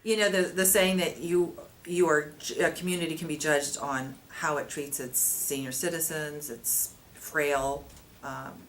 You know, the saying that a community can be judged on how it treats its senior citizens, its frail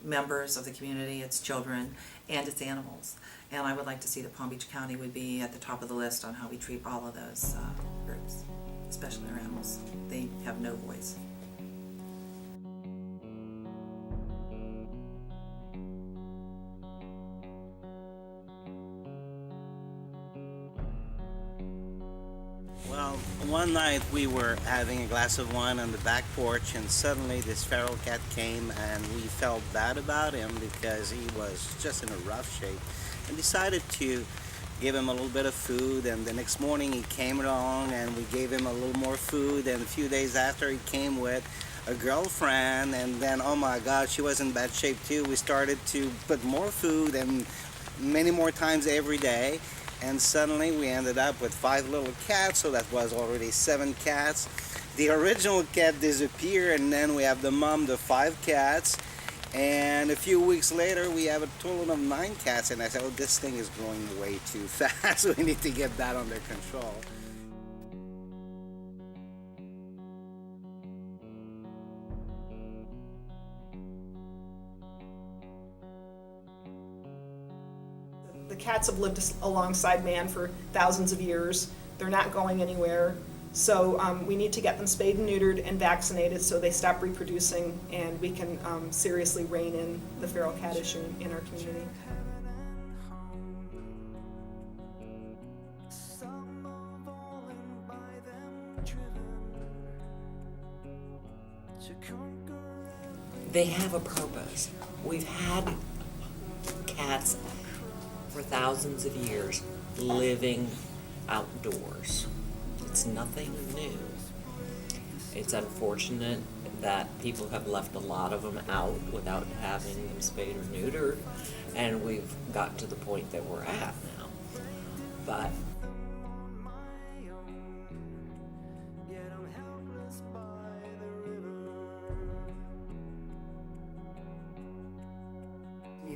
members of the community, its children, and its animals. And I would like to see that Palm Beach County would be at the top of the list on how we treat all of those groups, especially our animals. They have no voice. Well, one night we were having a glass of wine on the back porch, and suddenly this feral cat came, and we felt bad about him because he was just in a rough shape, and decided to give him a little bit of food. And the next morning he came along and we gave him a little more food, and a few days after he came with a girlfriend, and then oh my god, she was in bad shape too. We started to put more food and many more times every day, and suddenly we ended up with 5 little cats, so that was already 7 cats. The original cat disappeared, and then we have the mom, the 5 cats, and a few weeks later we have a total of 9 cats, and I said, oh, this thing is growing way too fast. We need to get that under control. The cats have lived alongside man for thousands of years. They're not going anywhere. So we need to get them spayed and neutered and vaccinated so they stop reproducing, and we can seriously rein in the feral cat issue in our community. They have a purpose. We've had cats for thousands of years living outdoors. It's nothing new. It's unfortunate that people have left a lot of them out without having them spayed or neutered, and we've got to the point that we're at now. But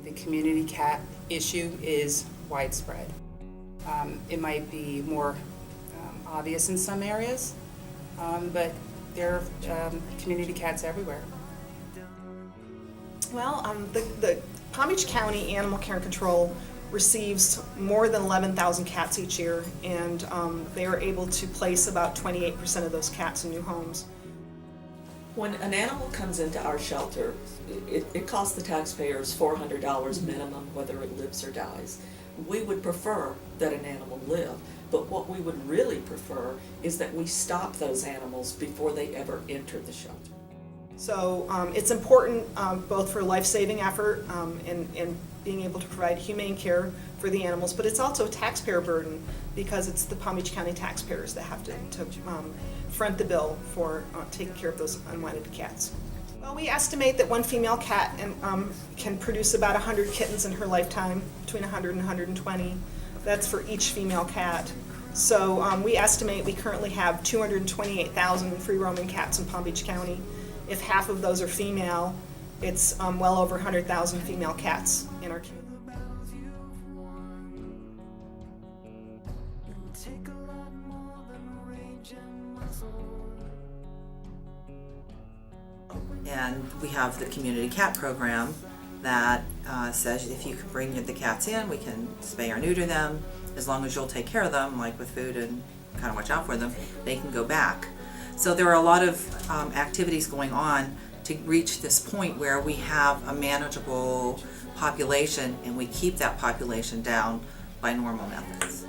the community cat issue is widespread. It might be more obvious in some areas, but there are community cats everywhere. Well, the Palm Beach County Animal Care and Control receives more than 11,000 cats each year, and they are able to place about 28% of those cats in new homes. When an animal comes into our shelter, it costs the taxpayers $400 minimum, whether it lives or dies. We would prefer that an animal live, but what we would really prefer is that we stop those animals before they ever enter the shelter. So it's important both for life-saving effort and being able to provide humane care for the animals, but it's also a taxpayer burden because it's the Palm Beach County taxpayers that have to front the bill for taking care of those unwanted cats. Well, we estimate that one female cat can produce about 100 kittens in her lifetime, between 100 and 120. That's for each female cat. So we estimate we currently have 228,000 free-roaming cats in Palm Beach County. If half of those are female, it's well over 100,000 female cats in our community. And we have the community cat program that says if you can bring the cats in, we can spay or neuter them. As long as you'll take care of them, like with food and kind of watch out for them, they can go back. So there are a lot of activities going on to reach this point where we have a manageable population and we keep that population down by normal methods.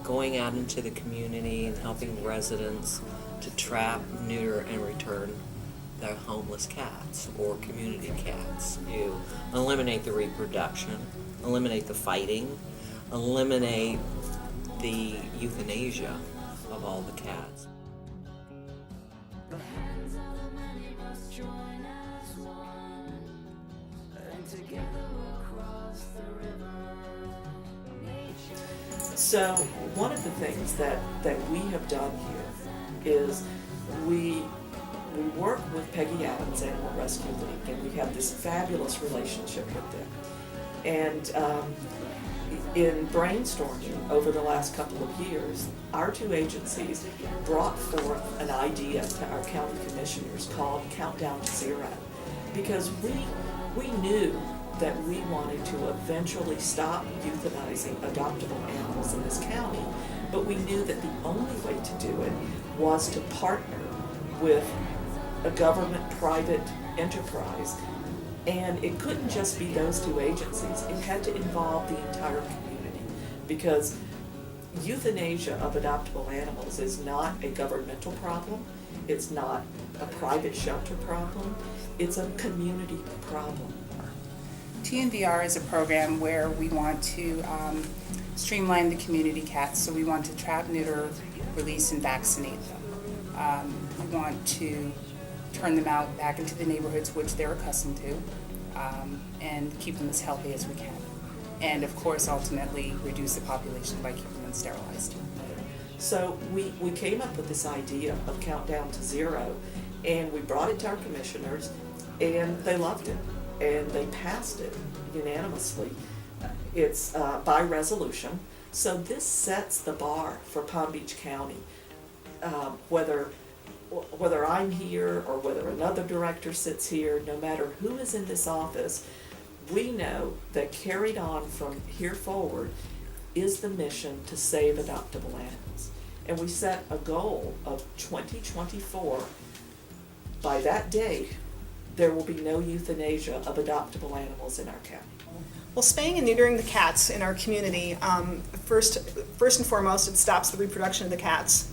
going out into the community and helping residents to trap, neuter, and return their homeless cats or community cats. You eliminate the reproduction, eliminate the fighting, eliminate the euthanasia of all the cats. So one of the things that we have done here is we work with Peggy Adams Animal Rescue League, and we have this fabulous relationship with them. And in brainstorming over the last couple of years, our two agencies brought forth an idea to our county commissioners called Countdown to Zero. Because we knew that we wanted to eventually stop euthanizing adoptable animals in this county, but we knew that the only way to do it was to partner with a government-private enterprise. And it couldn't just be those two agencies, it had to involve the entire community, because euthanasia of adoptable animals is not a governmental problem, it's not a private shelter problem, it's a community problem. TNVR is a program where we want to streamline the community cats, so we want to trap, neuter, release, and vaccinate them. We want to turn them out back into the neighborhoods which they're accustomed to, and keep them as healthy as we can. And of course, ultimately, reduce the population by keeping them sterilized. So we came up with this idea of Countdown to Zero, and we brought it to our commissioners, and they loved it, and they passed it unanimously. It's by resolution. So this sets the bar for Palm Beach County, whether I'm here or whether another director sits here, no matter who is in this office, we know that carried on from here forward is the mission to save adoptable animals. And we set a goal of 2024. By that date, there will be no euthanasia of adoptable animals in our county. Well, spaying and neutering the cats in our community, first and foremost, it stops the reproduction of the cats.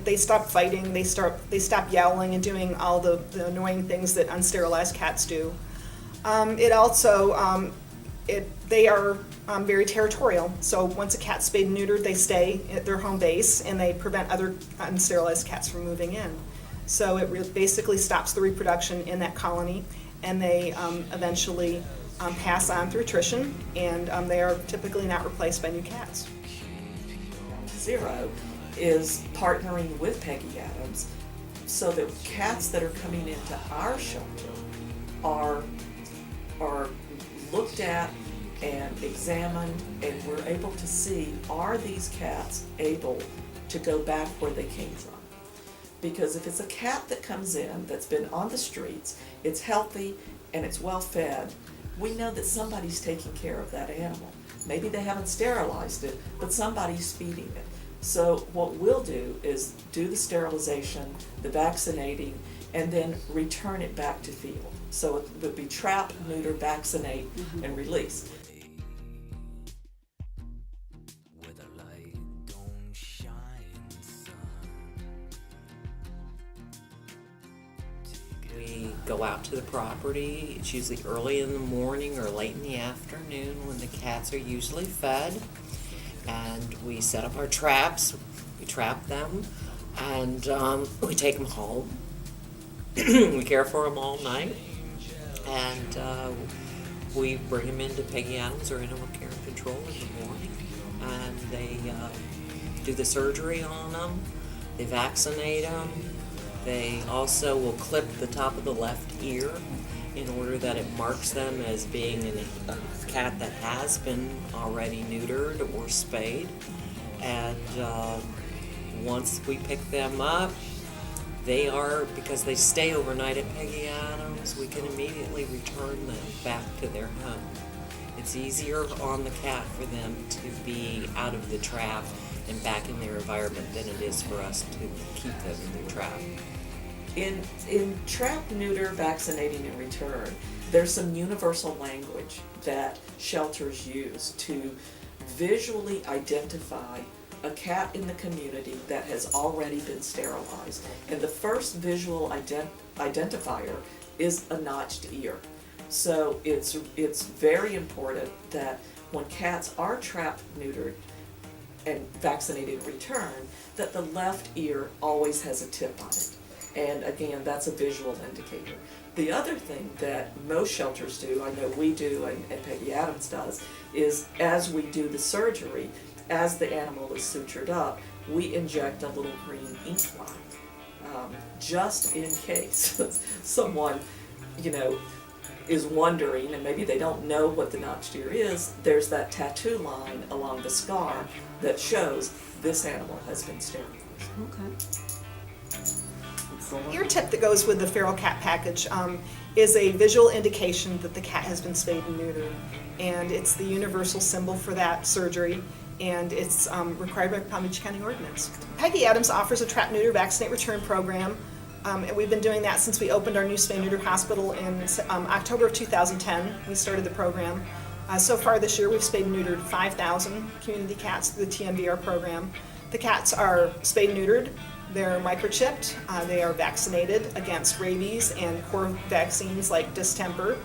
They stop fighting, they stop yowling and doing all the annoying things that unsterilized cats do. It also, they are very territorial, so once a cat's spayed and neutered, they stay at their home base and they prevent other unsterilized cats from moving in. So it basically stops the reproduction in that colony, and they eventually pass on through attrition, and they are typically not replaced by new cats. Zero is partnering with Peggy Adams so that cats that are coming into our shelter are looked at and examined, and we're able to see, are these cats able to go back where they came from? Because if it's a cat that comes in that's been on the streets, it's healthy and it's well fed, we know that somebody's taking care of that animal. Maybe they haven't sterilized it, but somebody's feeding it. So what we'll do is do the sterilization, the vaccinating, and then return it back to field. So it would be trap, neuter, vaccinate, and release. We go out to the property. It's usually early in the morning or late in the afternoon when the cats are usually fed. And we set up our traps, we trap them, and we take them home. We care for them all night, and we bring them into Peggy Adams or Animal Care and Control in the morning, and they do the surgery on them, they vaccinate them, they also will clip the top of the left ear in order that it marks them as being a cat that has been already neutered or spayed. And once we pick them up, they are, because they stay overnight at Peggy Adams, we can immediately return them back to their home. It's easier on the cat for them to be out of the trap and back in their environment than it is for us to keep them in their trap. In trap, neuter, vaccinating, and return, there's some universal language that shelters use to visually identify a cat in the community that has already been sterilized. And the first visual identifier is a notched ear. So it's very important that when cats are trapped, neutered, and vaccinated in return, that the left ear always has a tip on it. And again, that's a visual indicator. The other thing that most shelters do, I know we do and Peggy Adams does, is as we do the surgery, as the animal is sutured up, we inject a little green ink line, just in case someone, is wondering, and maybe they don't know what the notched ear is, there's that tattoo line along the scar that shows this animal has been sterilized. Ear tip that goes with the feral cat package is a visual indication that the cat has been spayed and neutered. And it's the universal symbol for that surgery, and it's required by Palm Beach County ordinance. Peggy Adams offers a trap, neuter, vaccinate, return program, and we've been doing that since we opened our new spay neuter hospital in October of 2010. We started the program. So far this year, we've spayed and neutered 5,000 community cats through the TNVR program. The cats are spayed and neutered. They're microchipped, they are vaccinated against rabies and core vaccines like distemper,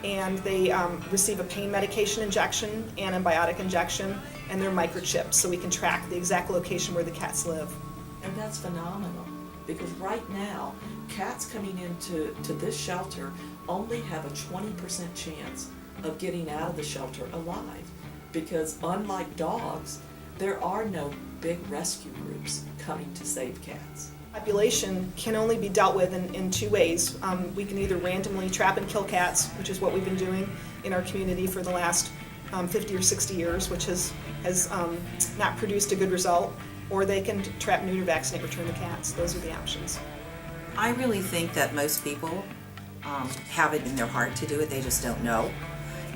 and they receive a pain medication injection, antibiotic injection, and they're microchipped so we can track the exact location where the cats live. And that's phenomenal, because right now, cats coming into this shelter only have a 20% chance of getting out of the shelter alive, because unlike dogs, there are no big rescue groups coming to save cats. Population can only be dealt with in two ways. We can either randomly trap and kill cats, which is what we've been doing in our community for the last 50 or 60 years, which has not produced a good result, or they can trap, neuter, vaccinate, return the cats. Those are the options. I really think that most people have it in their heart to do it, they just don't know.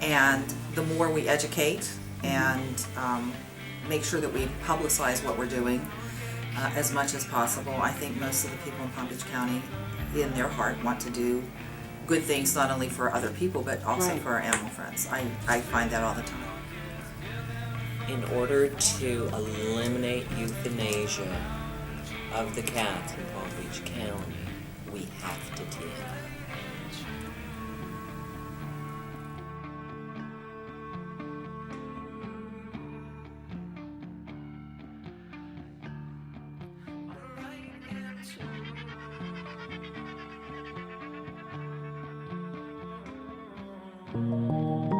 And the more we educate and make sure that we publicize what we're doing as much as possible, I think most of the people in Palm Beach County in their heart want to do good things, not only for other people but also Right. for our animal friends. I find that all the time. In order to eliminate euthanasia of the cats in Palm Beach County, we have to do it. Thank you.